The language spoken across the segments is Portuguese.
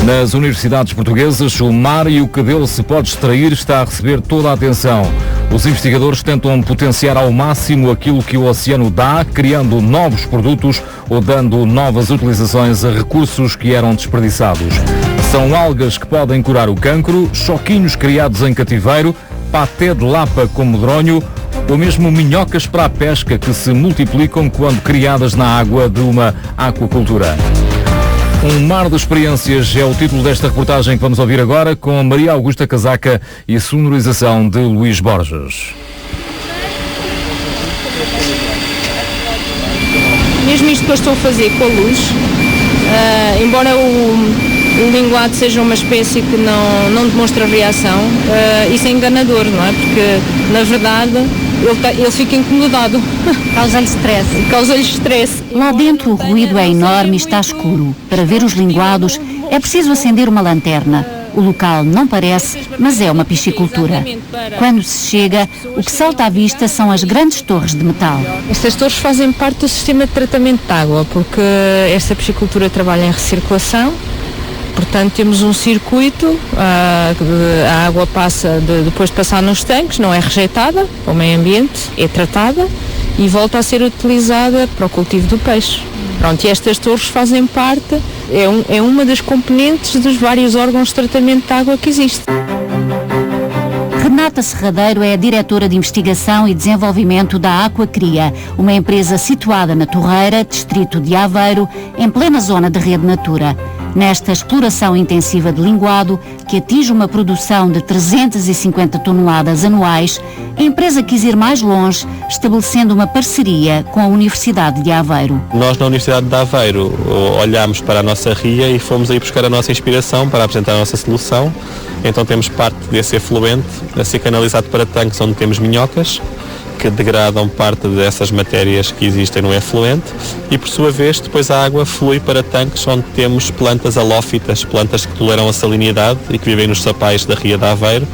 Nas universidades portuguesas, o mar e o cabelo se pode extrair está a receber toda a atenção. Os investigadores tentam potenciar ao máximo aquilo que o oceano dá, criando novos produtos ou dando novas utilizações a recursos que eram desperdiçados. São algas que podem curar o cancro, choquinhos criados em cativeiro, paté de lapa com medronho ou mesmo minhocas para a pesca que se multiplicam quando criadas na água de uma aquacultura. Um mar de experiências é o título desta reportagem que vamos ouvir agora, com Maria Augusta Casaca e sonorização de Luís Borges. Mesmo isto que eu estou a fazer com a luz, embora o linguado seja uma espécie que não demonstra reação, isso é enganador, não é? Porque, na verdade, ele fica incomodado. Causa-lhe stress. Causa-lhe stress. Lá dentro o ruído é enorme e está escuro. Para ver os linguados é preciso acender uma lanterna. O local não parece, mas é uma piscicultura. Quando se chega, o que salta à vista são as grandes torres de metal. Estas torres fazem parte do sistema de tratamento de água, porque esta piscicultura trabalha em recirculação. Portanto, temos um circuito, a água passa, depois de passar nos tanques, não é rejeitada para o meio ambiente, é tratada e volta a ser utilizada para o cultivo do peixe. Pronto, e estas torres fazem parte, é uma das componentes dos vários órgãos de tratamento de água que existe. Renata Serradeiro é a diretora de investigação e desenvolvimento da Aquacria, uma empresa situada na Torreira, distrito de Aveiro, em plena zona de rede Natura. Nesta exploração intensiva de linguado, que atinge uma produção de 350 toneladas anuais, a empresa quis ir mais longe, estabelecendo uma parceria com a Universidade de Aveiro. Nós, na Universidade de Aveiro, olhámos para a nossa ria e fomos aí buscar a nossa inspiração para apresentar a nossa solução. Então temos parte desse efluente a ser canalizado para tanques onde temos minhocas, que degradam parte dessas matérias que existem no efluente e, por sua vez, depois a água flui para tanques onde temos plantas halófitas, plantas que toleram a salinidade e que vivem nos sapais da Ria de Aveiro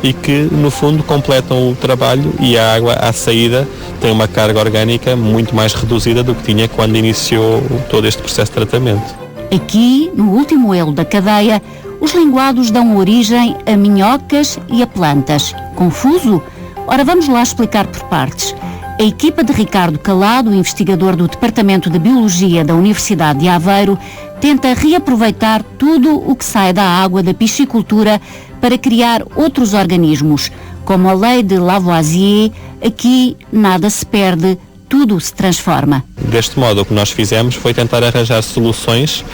e que, no fundo, completam o trabalho e a água à saída tem uma carga orgânica muito mais reduzida do que tinha quando iniciou todo este processo de tratamento. Aqui, no último elo da cadeia, os linguados dão origem a minhocas e a plantas. Confuso? Ora, vamos lá explicar por partes. A equipa de Ricardo Calado, investigador do Departamento de Biologia da Universidade de Aveiro, tenta reaproveitar tudo o que sai da água da piscicultura para criar outros organismos. Como a lei de Lavoisier, aqui nada se perde, tudo se transforma. Deste modo, o que nós fizemos foi tentar arranjar soluções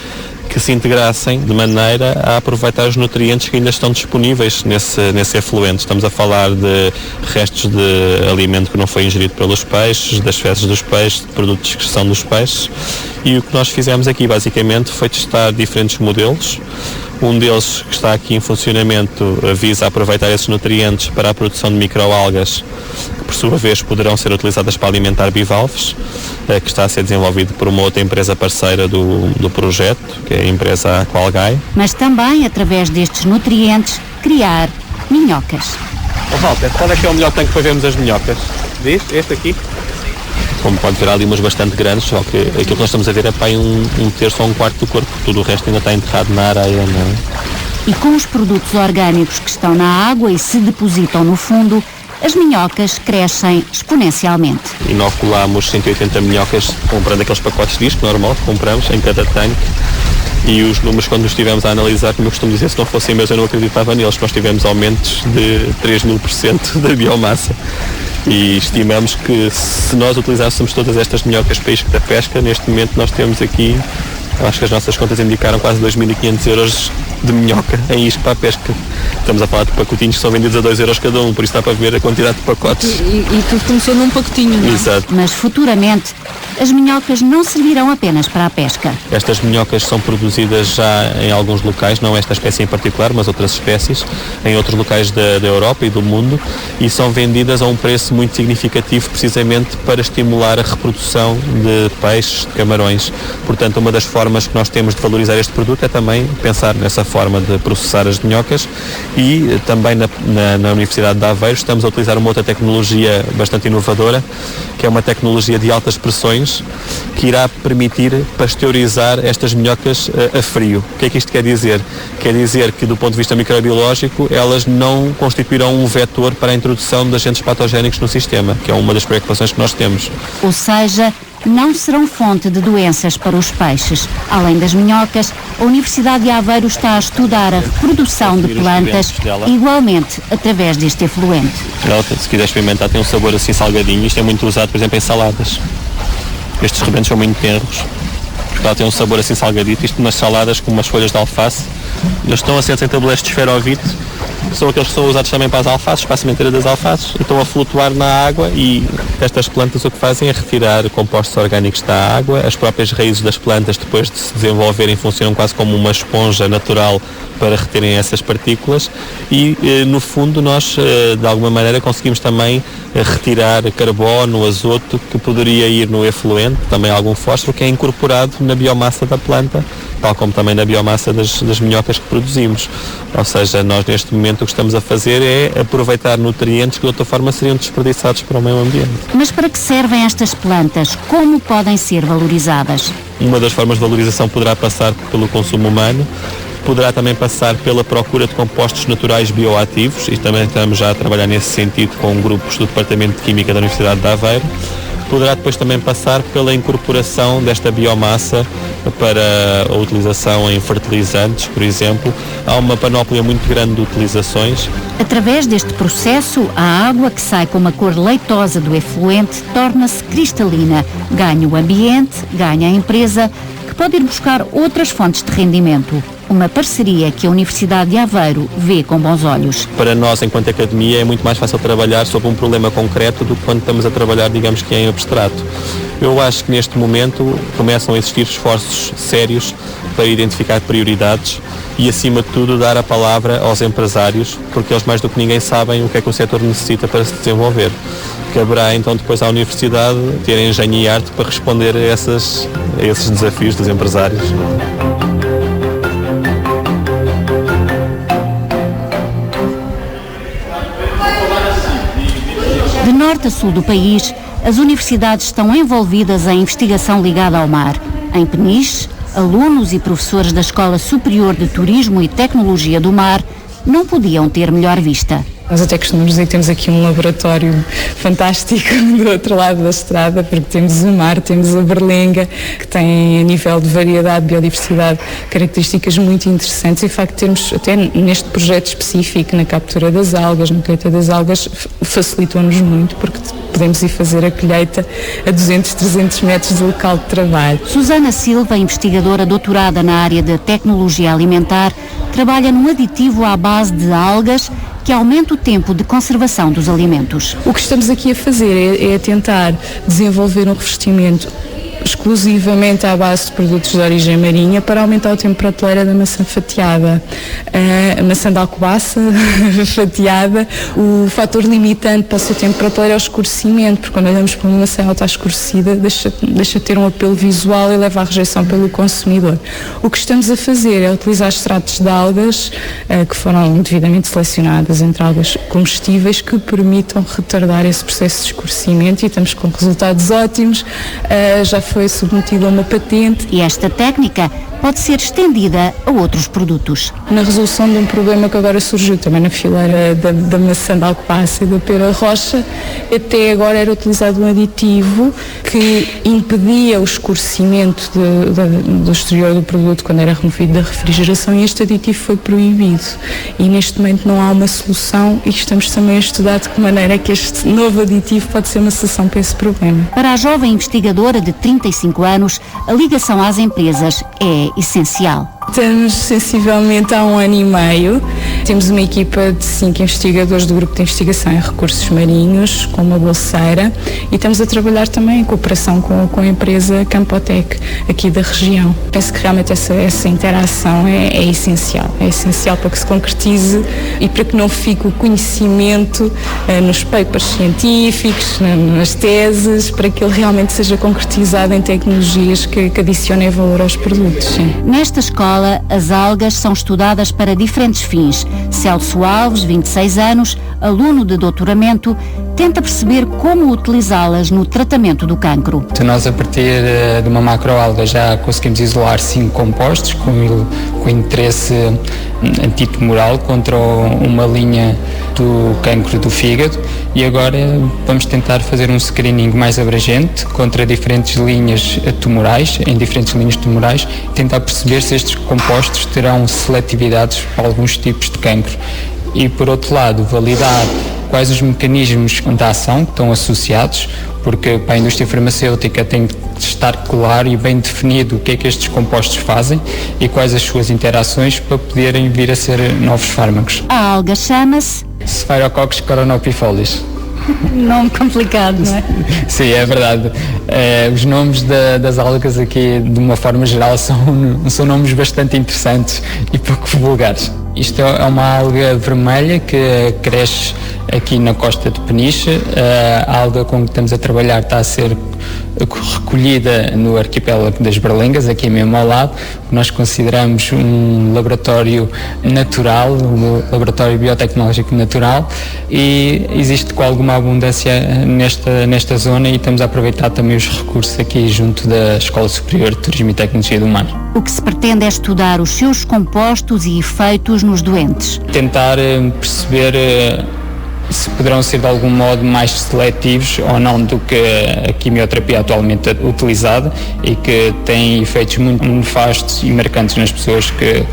que se integrassem de maneira a aproveitar os nutrientes que ainda estão disponíveis nesse efluente. Estamos a falar de restos de alimento que não foi ingerido pelos peixes, das fezes dos peixes, de produto de excreção dos peixes, e o que nós fizemos aqui basicamente foi testar diferentes modelos. Um deles, que está aqui em funcionamento, visa aproveitar esses nutrientes para a produção de microalgas, que por sua vez poderão ser utilizadas para alimentar bivalves, que está a ser desenvolvido por uma outra empresa parceira do projeto, que é a empresa Aqualgai. Mas também, através destes nutrientes, criar minhocas. Walter, qual é que é o melhor tanque para vermos as minhocas? Diz? Este aqui? Como pode ver, há ali umas bastante grandes, só que aquilo que nós estamos a ver é para aí um terço ou um quarto do corpo, tudo o resto ainda está enterrado na areia, não é? E com os produtos orgânicos que estão na água e se depositam no fundo, as minhocas crescem exponencialmente. Inoculamos 180 minhocas comprando aqueles pacotes de disco normal que compramos em cada tanque. E os números, quando os estivemos a analisar, como eu costumo dizer, se não fossem meus eu não acreditava neles, nós tivemos aumentos de 3.000% da biomassa. E estimamos que se nós utilizássemos todas estas minhocas para isco da pesca, neste momento nós temos aqui, acho que as nossas contas indicaram quase 2.500 euros de minhoca em isco para a pesca. Estamos a falar de pacotinhos que são vendidos a 2 euros cada um, por isso dá para ver a quantidade de pacotes. E tudo começou num pacotinho, não é? Exato. Mas futuramente as minhocas não servirão apenas para a pesca. Estas minhocas são produzidas já em alguns locais, não esta espécie em particular, mas outras espécies, em outros locais da Europa e do mundo, e são vendidas a um preço muito significativo precisamente para estimular a reprodução de peixes, de camarões. Portanto, uma das formas que nós temos de valorizar este produto é também pensar nessa forma de processar as minhocas e também na Universidade de Aveiro estamos a utilizar uma outra tecnologia bastante inovadora, que é uma tecnologia de altas pressões, soluções que irá permitir pasteurizar estas minhocas a frio. O que é que isto quer dizer? Quer dizer que, do ponto de vista microbiológico, elas não constituirão um vetor para a introdução de agentes patogénicos no sistema, que é uma das preocupações que nós temos. Ou seja, não serão fonte de doenças para os peixes. Além das minhocas, a Universidade de Aveiro está a estudar a reprodução de plantas, igualmente através deste efluente. Ela, se quiser experimentar, tem um sabor assim salgadinho. Isto é muito usado, por exemplo, em saladas. Estes rebentos são muito tenros, porque ela tem um sabor assim salgadito. Isto nas saladas com umas folhas de alface. Eles estão assentes em tabuleiros de esferovite, que são aqueles que são usados também para as alfaces, para a sementeira das alfaces, e estão a flutuar na água, e estas plantas o que fazem é retirar compostos orgânicos da água. As próprias raízes das plantas, depois de se desenvolverem, funcionam quase como uma esponja natural para reterem essas partículas e, no fundo, nós, de alguma maneira, conseguimos também retirar carbono, azoto, que poderia ir no efluente, também algum fósforo, que é incorporado na biomassa da planta, tal como também na biomassa das minhocas que produzimos. Ou seja, nós neste momento o que estamos a fazer é aproveitar nutrientes que de outra forma seriam desperdiçados para o meio ambiente. Mas para que servem estas plantas? Como podem ser valorizadas? Uma das formas de valorização poderá passar pelo consumo humano, poderá também passar pela procura de compostos naturais bioativos, e também estamos já a trabalhar nesse sentido com grupos do Departamento de Química da Universidade de Aveiro. Poderá depois também passar pela incorporação desta biomassa para a utilização em fertilizantes, por exemplo. Há uma panóplia muito grande de utilizações. Através deste processo, a água que sai com uma cor leitosa do efluente torna-se cristalina. Ganha o ambiente, ganha a empresa, que pode ir buscar outras fontes de rendimento. Uma parceria que a Universidade de Aveiro vê com bons olhos. Para nós, enquanto academia, é muito mais fácil trabalhar sobre um problema concreto do que quando estamos a trabalhar, digamos que em abstrato. Eu acho que neste momento começam a existir esforços sérios para identificar prioridades e, acima de tudo, dar a palavra aos empresários, porque eles mais do que ninguém sabem o que é que o setor necessita para se desenvolver. Caberá então depois à Universidade ter engenho e arte para responder a esses desafios dos empresários. De norte a sul do país, as universidades estão envolvidas em investigação ligada ao mar. Em Peniche, alunos e professores da Escola Superior de Turismo e Tecnologia do Mar não podiam ter melhor vista. Nós até costumamos dizer que temos aqui um laboratório fantástico do outro lado da estrada, porque temos o mar, temos a berlenga, que tem, a nível de variedade, biodiversidade, características muito interessantes, e o facto de termos, até neste projeto específico, na captura das algas, na colheita das algas, facilitou-nos muito, porque podemos ir fazer a colheita a 200, 300 metros do local de trabalho. Susana Silva, investigadora doutorada na área de tecnologia alimentar, trabalha num aditivo à base de algas que aumenta o tempo de conservação dos alimentos. O que estamos aqui a fazer é tentar desenvolver um revestimento exclusivamente à base de produtos de origem marinha para aumentar o tempo de prateleira da maçã fatiada. A maçã de alcobaça fatiada, o fator limitante para o seu tempo de prateleira é o escurecimento, porque quando olhamos para uma maçã ela está escurecida, deixa de ter um apelo visual e leva à rejeição pelo consumidor. O que estamos a fazer é utilizar extratos de algas que foram devidamente selecionadas entre algas comestíveis que permitam retardar esse processo de escurecimento, e estamos com resultados ótimos. Já foi submetido a uma patente. E esta técnica pode ser estendida a outros produtos. Na resolução de um problema que agora surgiu também na fileira da maçã de alcobaça e da pera rocha, até agora era utilizado um aditivo que impedia o escurecimento do exterior do produto quando era removido da refrigeração, e este aditivo foi proibido. E neste momento não há uma solução, e estamos também a estudar de que maneira é que este novo aditivo pode ser uma solução para esse problema. Para a jovem investigadora de 35 anos, a ligação às empresas é essencial. Estamos sensivelmente há 1 ano e meio. Temos uma equipa de 5 investigadores do Grupo de Investigação em Recursos Marinhos, com uma bolseira, e estamos a trabalhar também em cooperação com a empresa Campotec, aqui da região. Penso que realmente essa interação é essencial. É essencial para que se concretize e para que não fique o conhecimento nos papers científicos, nas teses, para que ele realmente seja concretizado em tecnologias que adicionem valor aos produtos. Sim. Nesta escola, escala, as algas são estudadas para diferentes fins. Celso Alves, 26 anos, aluno de doutoramento, tenta perceber como utilizá-las no tratamento do cancro. Nós, a partir de uma macroalga, já conseguimos isolar 5 compostos com interesse antitumoral contra uma linha do cancro do fígado, e agora vamos tentar fazer um screening mais abrangente contra diferentes linhas tumorais, em diferentes linhas tumorais, e tentar perceber se estes compostos terão seletividades para alguns tipos de cancro. E, por outro lado, validar quais os mecanismos de ação que estão associados, porque para a indústria farmacêutica tem de estar claro e bem definido o que é que estes compostos fazem e quais as suas interações para poderem vir a ser novos fármacos. A alga chama-se Sphaerococcus coronopifolius. Nome complicado, não é? Sim, é verdade. Os nomes das algas aqui, de uma forma geral, são nomes bastante interessantes e pouco vulgares. Isto é uma alga vermelha que cresce aqui na costa de Peniche. A alga com que estamos a trabalhar está a ser recolhida no arquipélago das Berlengas, aqui mesmo ao lado. Nós consideramos um laboratório natural, um laboratório biotecnológico natural, e existe com alguma abundância nesta zona, e estamos a aproveitar também os recursos aqui junto da Escola Superior de Turismo e Tecnologia do Mar. O que se pretende é estudar os seus compostos e efeitos nos doentes. Tentar perceber se poderão ser de algum modo mais seletivos ou não do que a quimioterapia atualmente utilizada, e que tem efeitos muito nefastos e marcantes nas pessoas que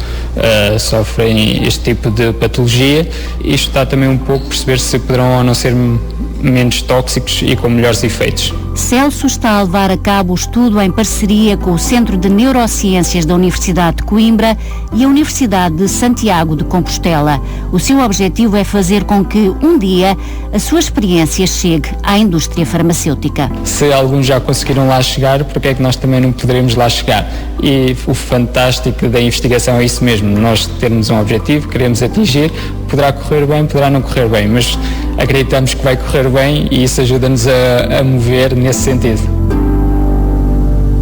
sofrem este tipo de patologia. Isto está também um pouco perceber se poderão ou não ser menos tóxicos e com melhores efeitos. Celso está a levar a cabo o estudo em parceria com o Centro de Neurociências da Universidade de Coimbra e a Universidade de Santiago de Compostela. O seu objetivo é fazer com que, um dia, a sua experiência chegue à indústria farmacêutica. Se alguns já conseguiram lá chegar, porque é que nós também não poderemos lá chegar? E o fantástico da investigação é isso mesmo, nós termos um objetivo, queremos atingir, poderá correr bem, poderá não correr bem, mas acreditamos que vai correr bem, e isso ajuda-nos a mover nesse sentido.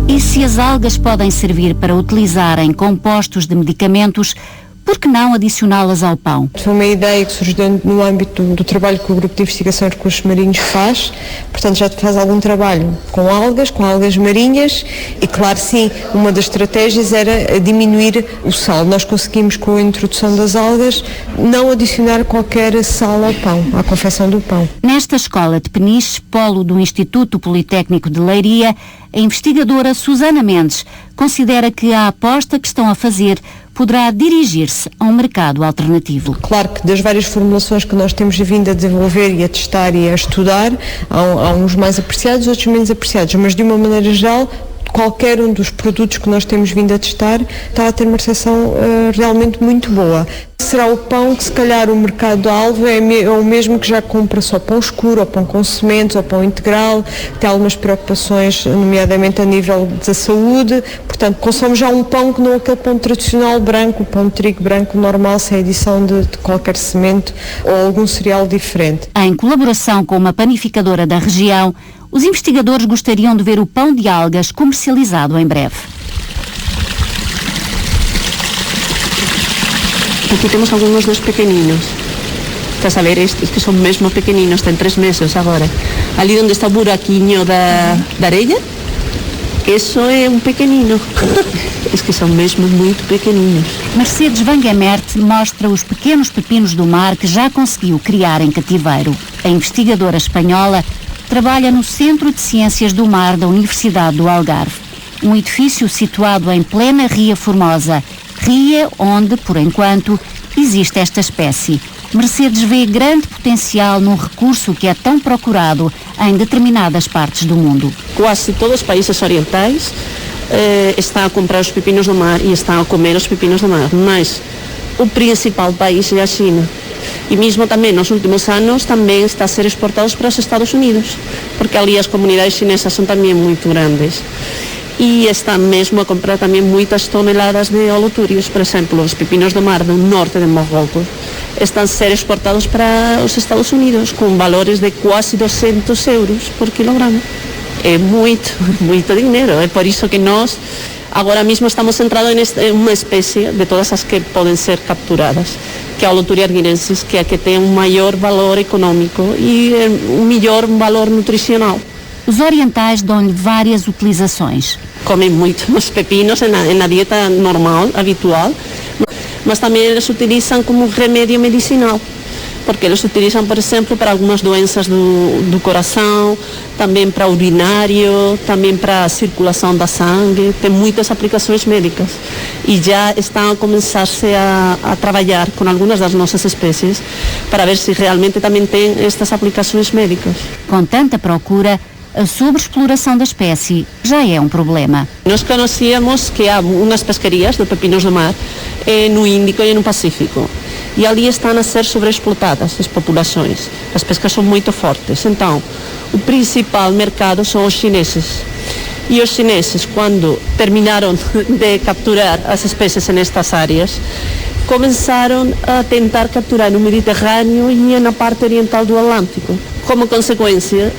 E se as algas podem servir para utilizar em compostos de medicamentos, por que não adicioná-las ao pão? Foi uma ideia que surgiu no âmbito do trabalho que o Grupo de Investigação em Recursos Marinhos faz, portanto já faz algum trabalho com algas marinhas, e claro, sim, uma das estratégias era diminuir o sal. Nós conseguimos, com a introdução das algas, não adicionar qualquer sal ao pão, à confecção do pão. Nesta escola de Peniche, polo do Instituto Politécnico de Leiria, a investigadora Susana Mendes considera que a aposta que estão a fazer poderá dirigir-se a um mercado alternativo. Claro que das várias formulações que nós temos vindo a desenvolver e a testar e a estudar, há uns mais apreciados, outros menos apreciados, mas de uma maneira geral, qualquer um dos produtos que nós temos vindo a testar está a ter uma recepção realmente muito boa. Será o pão que, se calhar, o mercado-alvo é o mesmo que já compra só pão escuro, ou pão com sementes, ou pão integral, tem algumas preocupações, nomeadamente a nível da saúde, portanto, consome já um pão que não é aquele pão tradicional branco, o pão de trigo branco normal, sem adição de qualquer semente ou algum cereal diferente. Em colaboração com uma panificadora da região, os investigadores gostariam de ver o pão de algas comercializado em breve. Aqui temos alguns dos pequeninos. Estás a ver, estes que são mesmo pequeninos, têm 3 meses agora. Ali onde está o buraquinho da areia, isso é um pequenino. Estes que são mesmo muito pequeninos. Mercedes Van Gemert mostra os pequenos pepinos do mar que já conseguiu criar em cativeiro. A investigadora espanhola trabalha no Centro de Ciências do Mar da Universidade do Algarve, um edifício situado em plena Ria Formosa, ria onde, por enquanto, existe esta espécie. Mercedes vê grande potencial num recurso que é tão procurado em determinadas partes do mundo. Quase todos os países orientais estão a comprar os pepinos do mar e estão a comer os pepinos do mar, mas o principal país é a China. E mesmo também nos últimos anos também está a ser exportados para os Estados Unidos, porque ali as comunidades chinesas são também muito grandes. E estão mesmo a comprar também muitas toneladas de holotúrios. Por exemplo, os pepinos do mar do norte de Marrocos estão a ser exportados para os Estados Unidos com valores de quase 200 euros por quilograma. É muito dinheiro. É por isso que nós Agora mesmo estamos centrados em uma espécie de todas as que podem ser capturadas, que é a Holoturia arguinensis, que é a que tem um maior valor econômico e um melhor valor nutricional. Os orientais dão-lhe várias utilizações. Comem muito os pepinos na dieta normal, habitual, mas também eles utilizam como remédio medicinal, porque eles utilizam, por exemplo, para algumas doenças do coração, também para urinário, também para a circulação da sangue, tem muitas aplicações médicas. E já estão a começar-se a trabalhar com algumas das nossas espécies para ver se realmente também tem estas aplicações médicas. Com tanta procura, a sobreexploração da espécie já é um problema. Nós conhecíamos que há umas pescarias de pepinos do mar no Índico e no Pacífico. E ali estão a ser sobreexplotadas as populações. As pescas são muito fortes. Então, o principal mercado são os chineses. E os chineses, quando terminaram de capturar as espécies nestas áreas, começaram a tentar capturar no Mediterrâneo e na parte oriental do Atlântico. Como consequência,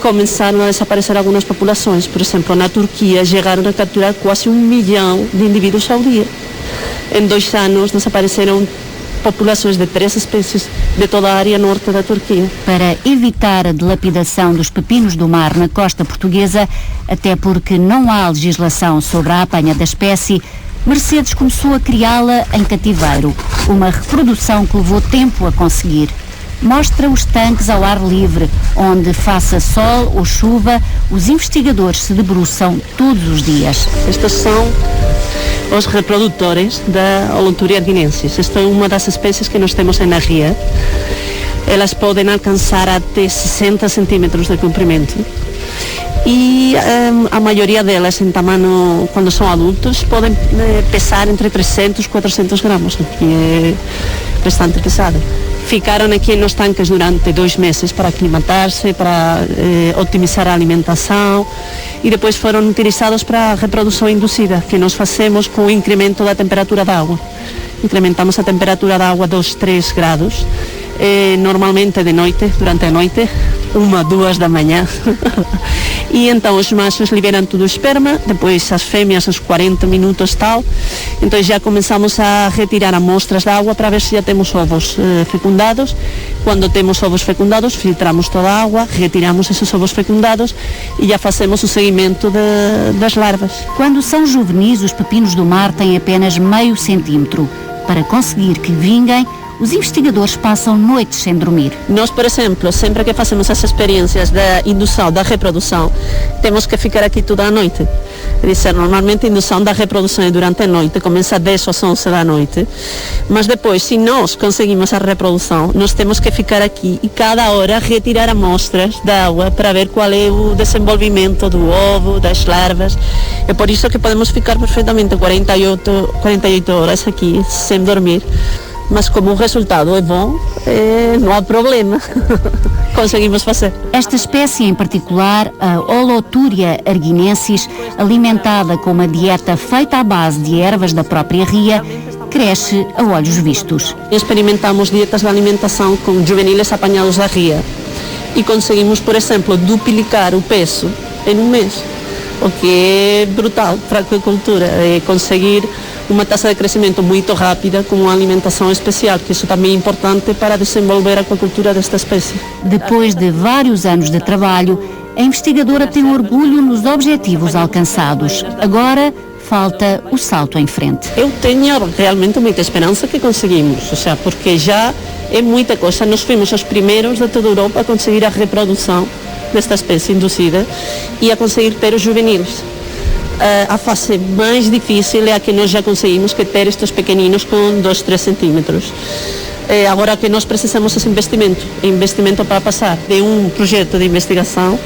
começaram a desaparecer algumas populações. Por exemplo, na Turquia chegaram a capturar quase 1 milhão de indivíduos ao dia. Em 2 anos desapareceram populações de 3 espécies de toda a área norte da Turquia. Para evitar a dilapidação dos pepinos do mar na costa portuguesa, até porque não há legislação sobre a apanha da espécie, Mercedes começou a criá-la em cativeiro, uma reprodução que levou tempo a conseguir. Mostra os tanques ao ar livre, onde, faça sol ou chuva, os investigadores se debruçam todos os dias. Estes são os reprodutores da Holoturia arguinensis. Esta é uma das espécies que nós temos na ria. Elas podem alcançar até 60 centímetros de comprimento. E a maioria delas, em tamanho, quando são adultos, podem pesar entre 300 e 400 gramas, que é bastante pesado. Ficaram aqui nos tanques durante 2 meses para aclimatar-se, para otimizar a alimentação, e depois foram utilizados para a reprodução induzida, que nós fazemos com o incremento da temperatura da água. Incrementamos a temperatura da água 2, 3 graus, normalmente de noite, durante a noite, 1, 2 da manhã. E então os machos liberam todo o esperma, depois as fêmeas aos 40 minutos tal. Então já começamos a retirar amostras de água para ver se já temos ovos fecundados. Quando temos ovos fecundados, filtramos toda a água, retiramos esses ovos fecundados e já fazemos o seguimento das larvas. Quando são juvenis, os pepinos do mar têm apenas meio centímetro. Para conseguir que vinguem, os investigadores passam noites sem dormir. Nós, por exemplo, sempre que fazemos as experiências da indução, da reprodução, temos que ficar aqui toda a noite. Quer dizer, normalmente a indução da reprodução é durante a noite, começa às 10 às 11 da noite, mas depois, se nós conseguimos a reprodução, nós temos que ficar aqui e cada hora retirar amostras da água para ver qual é o desenvolvimento do ovo, das larvas. É por isso que podemos ficar perfeitamente 48 horas aqui sem dormir. Mas como o resultado é bom, não há problema. Conseguimos fazer. Esta espécie em particular, a Holoturia arguinensis, alimentada com uma dieta feita à base de ervas da própria ria, cresce a olhos vistos. Experimentamos dietas de alimentação com juveniles apanhados da ria e conseguimos, por exemplo, duplicar o peso em 1 mês, o que é brutal para a aquacultura, é conseguir uma taxa de crescimento muito rápida com uma alimentação especial, que isso também é importante para desenvolver a aquacultura desta espécie. Depois de vários anos de trabalho, a investigadora tem orgulho nos objetivos alcançados. Agora falta o salto em frente. Eu tenho realmente muita esperança que conseguimos, porque já é muita coisa. Nós fomos os primeiros de toda a Europa a conseguir a reprodução desta espécie induzida e a conseguir ter os juvenis. A fase mais difícil é a que nós já conseguimos, que ter estes pequeninos com 2, 3 centímetros. Agora que nós precisamos esse investimento para passar de um projeto de investigação,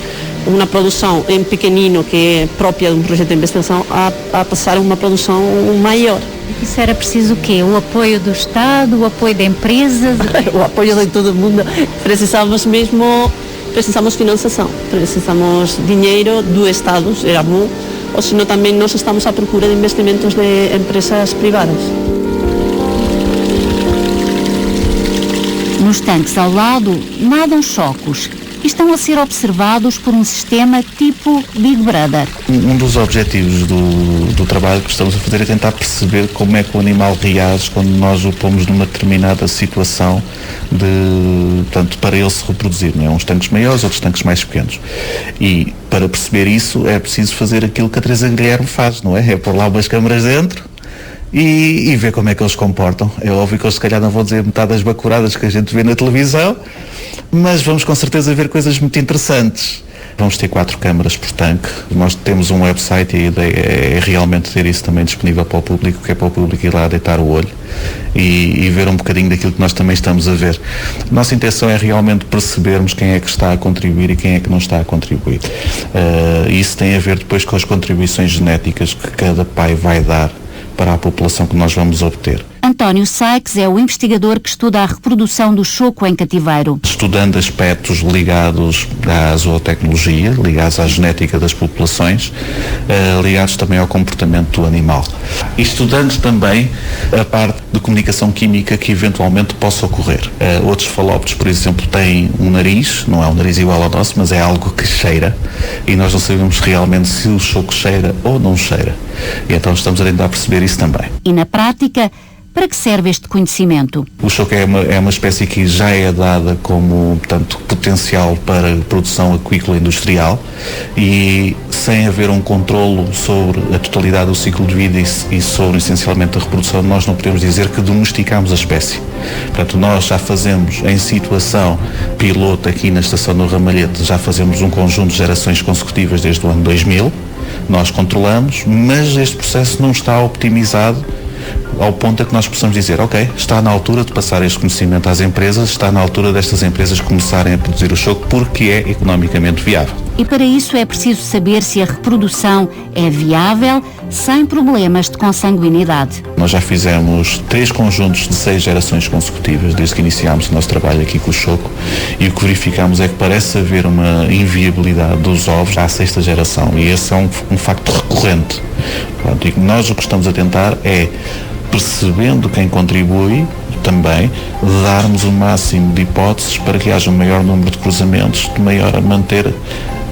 uma produção em pequenino que é própria de um projeto de investigação, a passar a uma produção maior. Isso era preciso o quê? O apoio do Estado, o apoio de empresas? O apoio de todo mundo. Precisamos financiação, precisamos dinheiro do Estado, era bom, ou senão também nós estamos à procura de investimentos de empresas privadas. Nos tanques ao lado nadam chocos, e estão a ser observados por um sistema tipo Big Brother. Um dos objetivos do trabalho que estamos a fazer é tentar perceber como é que o animal reage quando nós o pomos numa determinada situação portanto, para ele se reproduzir, não é? Uns tanques maiores, outros tanques mais pequenos. E para perceber isso é preciso fazer aquilo que a Teresa Guilherme faz, não é? É pôr lá umas câmaras dentro e ver como é que eles se comportam. É óbvio que eles se calhar não vão dizer metade das bacuradas que a gente vê na televisão, mas vamos com certeza ver coisas muito interessantes. Vamos ter 4 câmaras por tanque. Nós temos um website e a ideia é realmente ter isso também disponível para o público, que é para o público ir lá deitar o olho e ver um bocadinho daquilo que nós também estamos a ver. Nossa intenção é realmente percebermos quem é que está a contribuir e quem é que não está a contribuir. Isso tem a ver depois com as contribuições genéticas que cada pai vai dar para a população que nós vamos obter. António Sykes é o investigador que estuda a reprodução do choco em cativeiro. Estudando aspectos ligados à zootecnologia, ligados à genética das populações, ligados também ao comportamento do animal. E estudando também a parte de comunicação química que eventualmente possa ocorrer. Outros falópodes, por exemplo, têm um nariz, não é um nariz igual ao nosso, mas é algo que cheira, e nós não sabemos realmente se o choco cheira ou não cheira. E então estamos a tentar perceber isso também. E na prática, para que serve este conhecimento? O choco é uma espécie que já é dada como, portanto, potencial para produção aquícola industrial, e sem haver um controlo sobre a totalidade do ciclo de vida e sobre essencialmente a reprodução, nós não podemos dizer que domesticamos a espécie. Portanto, nós já fazemos em situação piloto aqui na estação do Ramalhete, já fazemos um conjunto de gerações consecutivas desde o ano 2000, nós controlamos, mas este processo não está optimizado ao ponto a que nós possamos dizer, ok, está na altura de passar este conhecimento às empresas, está na altura destas empresas começarem a produzir o choco porque é economicamente viável. E para isso é preciso saber se a reprodução é viável sem problemas de consanguinidade. Nós já fizemos 3 conjuntos de 6 gerações consecutivas desde que iniciámos o nosso trabalho aqui com o choco, e o que verificamos é que parece haver uma inviabilidade dos ovos à 6ª geração, e esse é um facto recorrente. Pronto, e nós o que estamos a tentar é, percebendo quem contribui, também darmos o máximo de hipóteses para que haja um maior número de cruzamentos, de maior a manter,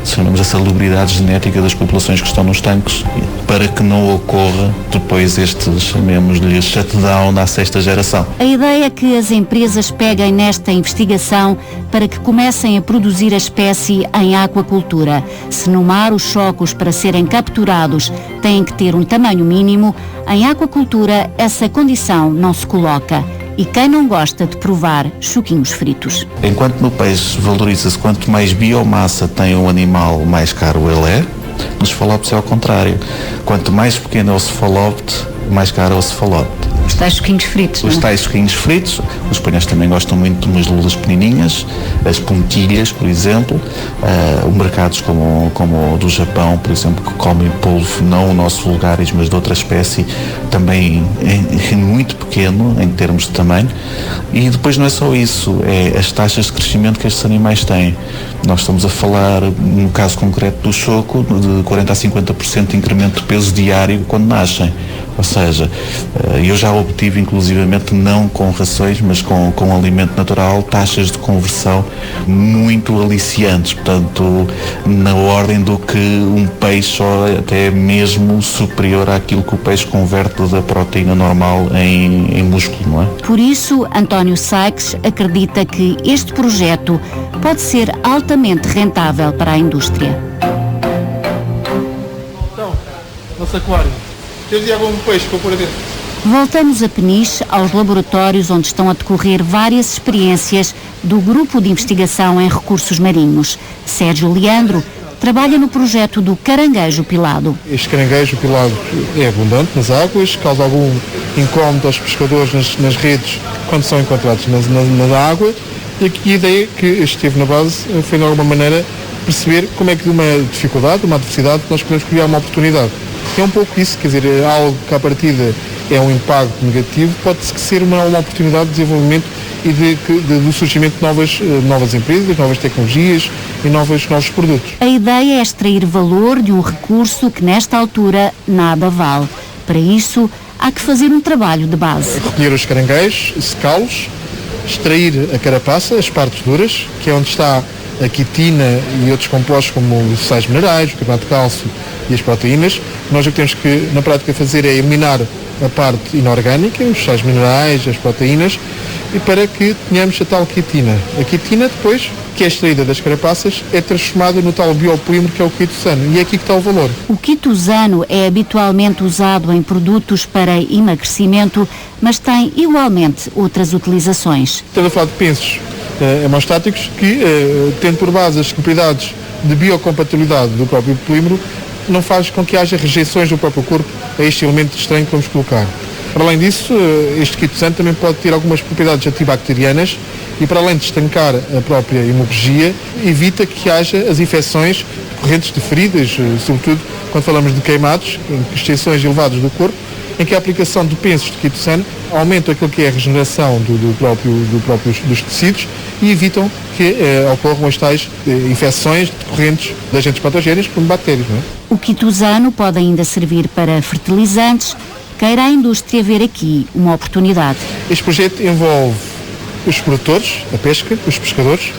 chamamos a salubridade genética das populações que estão nos tanques, para que não ocorra depois este, chamemos-lhe, shutdown na 6ª geração. A ideia é que as empresas peguem nesta investigação para que comecem a produzir a espécie em aquacultura. Se no mar os chocos para serem capturados têm que ter um tamanho mínimo, em aquacultura essa condição não se coloca. E quem não gosta de provar choquinhos fritos? Enquanto no peixe valoriza-se quanto mais biomassa tem um animal, mais caro ele é, nos cefalópodes é ao contrário. Quanto mais pequeno é o cefalópode, mais caro é o cefalópode. Os tais choquinhos fritos, Os tais choquinhos fritos. Os espanhóis também gostam muito de umas lulas pequenininhas, as pontilhas, por exemplo. Mercados como o do Japão, por exemplo, que comem polvo, não o nosso vulgaris, mas de outra espécie, também é muito pequeno em termos de tamanho. E depois não é só isso, é as taxas de crescimento que estes animais têm. Nós estamos a falar, no caso concreto do choco, de 40% a 50% de incremento de peso diário quando nascem. Ou seja, eu já obtive, inclusivamente, não com rações, mas com alimento natural, taxas de conversão muito aliciantes. Portanto, na ordem do que um peixe, ou até mesmo superior àquilo que o peixe converte da proteína normal em músculo, não é? Por isso, António Sykes acredita que este projeto pode ser altamente rentável para a indústria. Então, nosso aquário. Tens algum peixe para pôr dentro? Voltamos a Peniche, aos laboratórios onde estão a decorrer várias experiências do Grupo de Investigação em Recursos Marinhos. Sérgio Leandro trabalha no projeto do caranguejo pilado. Este caranguejo pilado é abundante nas águas, causa algum incómodo aos pescadores nas redes quando são encontrados na água, e aqui a ideia que esteve na base foi de alguma maneira perceber como é que de uma dificuldade, de uma adversidade, nós podemos criar uma oportunidade. É um pouco isso, quer dizer, algo que à partida é um impacto negativo, pode ser uma oportunidade de desenvolvimento e do surgimento de novas empresas, novas tecnologias e novos produtos. A ideia é extrair valor de um recurso que nesta altura nada vale. Para isso, há que fazer um trabalho de base. Recolher os caranguejos, secá-los, extrair a carapaça, as partes duras, que é onde está a quitina e outros compostos como os sais minerais, o carbonato de cálcio e as proteínas. Nós o que temos que, na prática, fazer é eliminar a parte inorgânica, os sais minerais, as proteínas, e para que tenhamos a tal quitina. A quitina depois, que é extraída das carapaças, é transformada no tal biopolímero que é o quitosano, e é aqui que está o valor. O quitosano é habitualmente usado em produtos para emagrecimento, mas tem igualmente outras utilizações. Estamos a falar de pensos hemostáticos que, tendo por base as propriedades de biocompatibilidade do próprio polímero, não faz com que haja rejeições do próprio corpo a este elemento estranho que vamos colocar. Para além disso, este quitosano também pode ter algumas propriedades antibacterianas e, para além de estancar a própria hemorragia, evita que haja as infecções decorrentes de feridas, sobretudo quando falamos de queimados, em extensões elevadas do corpo, em que a aplicação de pensos de quitosano aumenta aquilo que é a regeneração dos tecidos e evitam que ocorram as tais infecções decorrentes de agentes patogénicos como bactérias. Não é? O quitosano pode ainda servir para fertilizantes. Queira a indústria ver aqui uma oportunidade. Este projeto envolve os produtores, a pesca, os pescadores,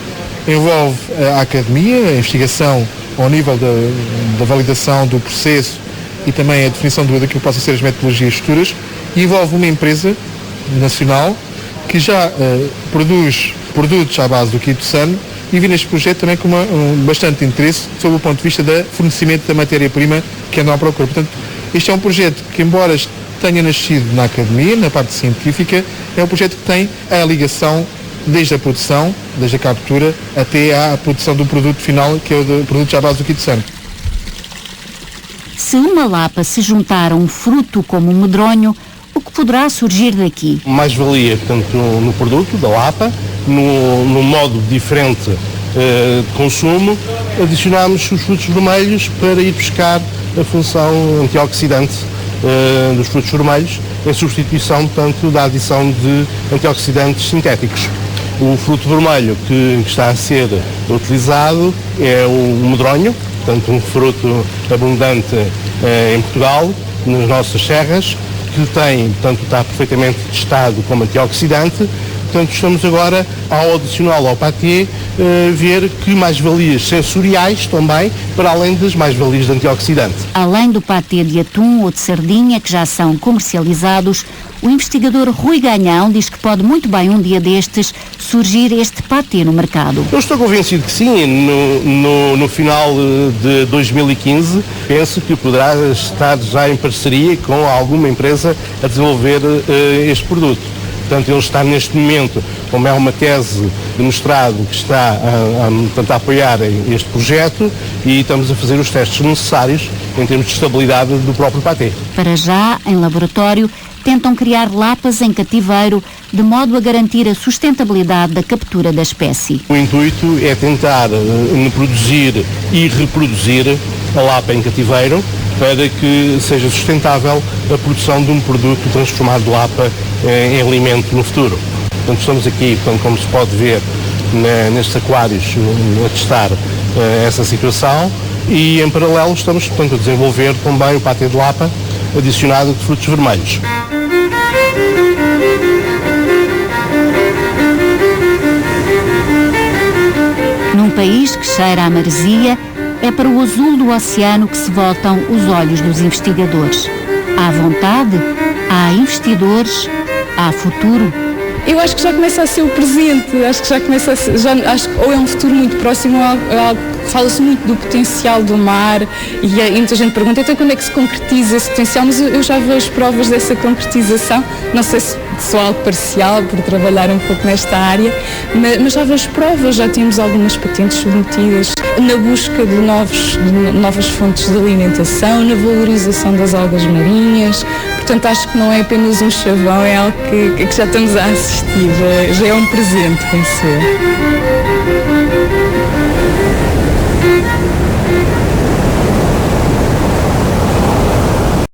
envolve a academia, a investigação ao nível da validação do processo e também a definição daquilo que possam ser as metodologias futuras, e envolve uma empresa nacional que já produz produtos à base do quitosano e vi neste projeto também com bastante interesse sob o ponto de vista do fornecimento da matéria-prima que andam à procura. Portanto, este é um projeto que, embora tenha nascido na academia, na parte científica, é um projeto que tem a ligação desde a produção, desde a captura, até à produção do produto final, que é o de produtos à base do quitosano. Se uma lapa se juntar a um fruto como o medronho, o que poderá surgir daqui? Mais-valia, portanto, no produto da lapa, no modo diferente de consumo, adicionamos os frutos vermelhos para ir buscar a função antioxidante dos frutos vermelhos, em substituição, portanto, da adição de antioxidantes sintéticos. O fruto vermelho que está a ser utilizado é o medronho, portanto, um fruto abundante em Portugal, nas nossas serras, que tem, portanto, está perfeitamente testado como antioxidante. Portanto, estamos agora, ao adicioná-lo ao patê, ver que mais-valias sensoriais também, para além das mais-valias de antioxidante. Além do patê de atum ou de sardinha, que já são comercializados, o investigador Rui Ganhão diz que pode muito bem um dia destes surgir este patê no mercado. Eu estou convencido que sim, no final de 2015, penso que poderá estar já em parceria com alguma empresa a desenvolver este produto. Portanto, ele está neste momento, como é uma tese de mestrado que está a apoiar este projeto, e estamos a fazer os testes necessários em termos de estabilidade do próprio patê. Para já, em laboratório, tentam criar lapas em cativeiro, de modo a garantir a sustentabilidade da captura da espécie. O intuito é tentar produzir e reproduzir a lapa em cativeiro, para que seja sustentável a produção de um produto transformado de lapa em alimento no futuro. Portanto, estamos aqui, portanto, como se pode ver, nestes aquários a testar essa situação, e em paralelo estamos, portanto, a desenvolver também o patê de lapa adicionado de frutos vermelhos. Num país que cheira a maresia, é para o azul do oceano que se voltam os olhos dos investigadores. Há vontade, há investidores, há futuro. Eu acho que já começa a ser o presente, acho que já começa a ser, acho que ou é um futuro muito próximo, ou é algo que fala-se muito do potencial do mar, e muita gente pergunta, então quando é que se concretiza esse potencial? Mas eu já vejo provas dessa concretização, não sei se sou algo parcial por trabalhar um pouco nesta área, mas já vejo provas, já temos algumas patentes submetidas na busca de novas fontes de alimentação, na valorização das algas marinhas. Portanto, acho que não é apenas um chavão, é algo que já estamos a assistir, já é um presente, penso eu.